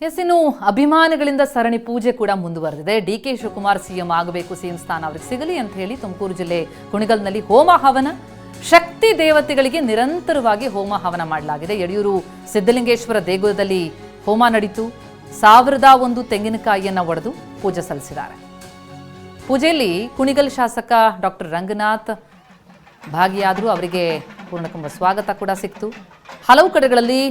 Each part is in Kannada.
ಎಸ್, ಇನ್ನು ಅಭಿಮಾನಿಗಳಿಂದ ಸರಣಿ ಪೂಜೆ ಕೂಡ ಮುಂದುವರೆದಿದೆ. ಡಿ.ಕೆ. ಶಿವಕುಮಾರ್ ಸಿಎಂ ಆಗಬೇಕು, ಸಿಎಂ ಸ್ಥಾನ ಅವರಿಗೆ ಸಿಗಲಿ ಅಂತ ಹೇಳಿ ತುಮಕೂರು ಜಿಲ್ಲೆ ಕುಣಿಗಲ್ನಲ್ಲಿ ಹೋಮ ಹವನ, ಶಕ್ತಿ ದೇವತೆಗಳಿಗೆ ನಿರಂತರವಾಗಿ ಹೋಮ ಹವನ ಮಾಡಲಾಗಿದೆ. ಯಡಿಯೂರು ಸಿದ್ದಲಿಂಗೇಶ್ವರ ದೇಗುಲದಲ್ಲಿ ಹೋಮ ನಡೀತು. 1001 ತೆಂಗಿನಕಾಯಿಯನ್ನು ಒಡೆದು ಪೂಜೆ ಸಲ್ಲಿಸಿದ್ದಾರೆ. ಪೂಜೆಯಲ್ಲಿ ಕುಣಿಗಲ್ ಶಾಸಕ ಡಾಕ್ಟರ್ ರಂಗನಾಥ್ ಭಾಗಿಯಾದರು. ಅವರಿಗೆ ಪೂರ್ಣಕುಂಭ ಸ್ವಾಗತ ಕೂಡ ಸಿಕ್ತು. ಹಲವು ಕಡೆಗಳಲ್ಲಿ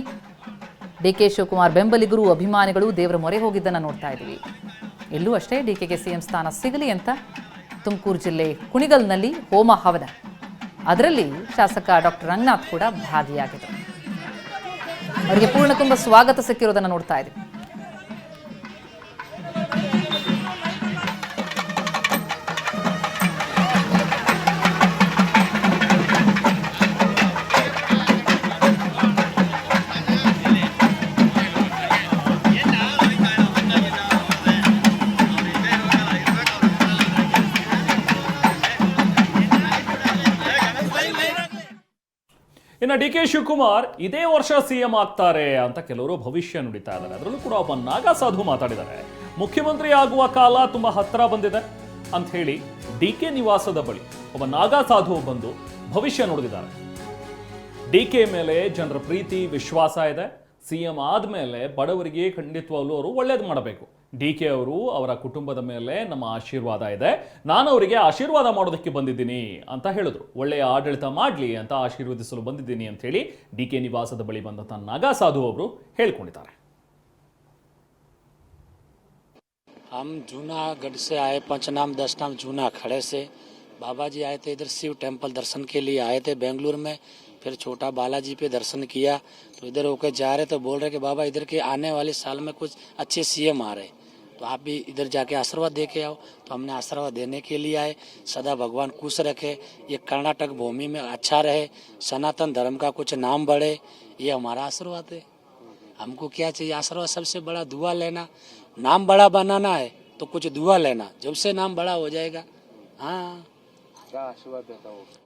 ಡಿ.ಕೆ. ಶಿವಕುಮಾರ್ ಬೆಂಬಲಿಗರು, ಅಭಿಮಾನಿಗಳು ದೇವರ ಮೊರೆ ಹೋಗಿದ್ದನ್ನು ನೋಡ್ತಾ ಇದ್ದೀವಿ. ಎಲ್ಲೂ ಅಷ್ಟೇ ಡಿ.ಕೆ.ಗೆ ಸಿಎಂ ಸ್ಥಾನ ಸಿಗಲಿ ಅಂತ ತುಮಕೂರು ಜಿಲ್ಲೆ ಕುಣಿಗಲ್ನಲ್ಲಿ ಹೋಮ ಹವನ, ಅದರಲ್ಲಿ ಶಾಸಕ ಡಾಕ್ಟರ್ ರಂಗನಾಥ್ ಕೂಡ ಭಾಗಿಯಾಗಿದ್ದರು. ಅವರಿಗೆ ಪೂರ್ಣಕುಂಭ ಸ್ವಾಗತ ಸಿಕ್ಕಿರೋದನ್ನು ನೋಡ್ತಾ ಇದ್ದೀವಿ. ಇನ್ನು ಡಿ.ಕೆ. ಶಿವಕುಮಾರ್ ಇದೇ ವರ್ಷ ಸಿಎಂ ಆಗ್ತಾರೆ ಅಂತ ಕೆಲವರು ಭವಿಷ್ಯ ನುಡಿತಾ ಇದ್ದಾರೆ. ಅದರಲ್ಲೂ ಕೂಡ ಒಬ್ಬ ನಾಗಾ ಸಾಧು ಮಾತಾಡಿದ್ದಾರೆ. ಮುಖ್ಯಮಂತ್ರಿ ಆಗುವ ಕಾಲ ತುಂಬಾ ಹತ್ತಿರ ಬಂದಿದೆ ಅಂತ ಹೇಳಿ ಡಿ.ಕೆ. ನಿವಾಸದ ಬಳಿ ಒಬ್ಬ ನಾಗಾ ಸಾಧು ಬಂದು ಭವಿಷ್ಯ ನುಡಿದಿದ್ದಾರೆ. ಡಿ.ಕೆ. ಮೇಲೆ ಜನರ ಪ್ರೀತಿ ವಿಶ್ವಾಸ ಇದೆ. ಸಿಎಂ ಆದ್ಮೇಲೆ ಬಡವರಿಗೆ ಖಂಡಿತವಾಗ್ಲೂ ಅವರು ಒಳ್ಳೇದು ಮಾಡಬೇಕು. ಡಿ.ಕೆ. ಅವರು ಅವರ ಕುಟುಂಬದ ಮೇಲೆ ನಮ್ಮ ಆಶೀರ್ವಾದ ಇದೆ, ನಾನು ಅವರಿಗೆ ಆಶೀರ್ವಾದ ಮಾಡೋದಕ್ಕೆ ಬಂದಿದ್ದೀನಿ ಅಂತ ಹೇಳಿದ್ರು. ಒಳ್ಳೆಯ ಆಡಳಿತ ಮಾಡಲಿ ಅಂತ ಆಶೀರ್ವದಿಸಲು ಬಂದಿದ್ದೀನಿ ಅಂತ ಹೇಳಿ ಡಿ.ಕೆ. ನಿವಾಸದ ಬಳಿ ಬಂದಂತ ನಾಗಾ ಸಾಧು ಅವರು ಹೇಳ್ಕೊಂಡಿದ್ದಾರೆ. हम जूनागढ़ से आए, पंचनाम 10 नाम जूना खड़े से बाबा जी आए थे, इधर शिव टेम्पल दर्शन के लिए आए थे बेंगलुरु में। फिर छोटा बालाजी पे दर्शन किया तो इधर होकर जा रहे तो बोल रहे कि बाबा इधर के आने वाले साल में कुछ अच्छे सीएम आ रहे, तो आप भी इधर जाके आशीर्वाद दे के आओ। तो हमने आशीर्वाद देने के लिए आए। सदा भगवान खुश रखे, ये कर्नाटक भूमि में अच्छा रहे, सनातन धर्म का कुछ नाम बढ़े, ये हमारा आशीर्वाद है। हमको क्या चाहिए? आशीर्वाद सबसे बड़ा दुआ लेना। नाम बड़ा बनाना है तो कुछ दुआ लेना, जब से नाम बड़ा हो जाएगा। हाँ, क्या आशीर्वाद देता हूँ।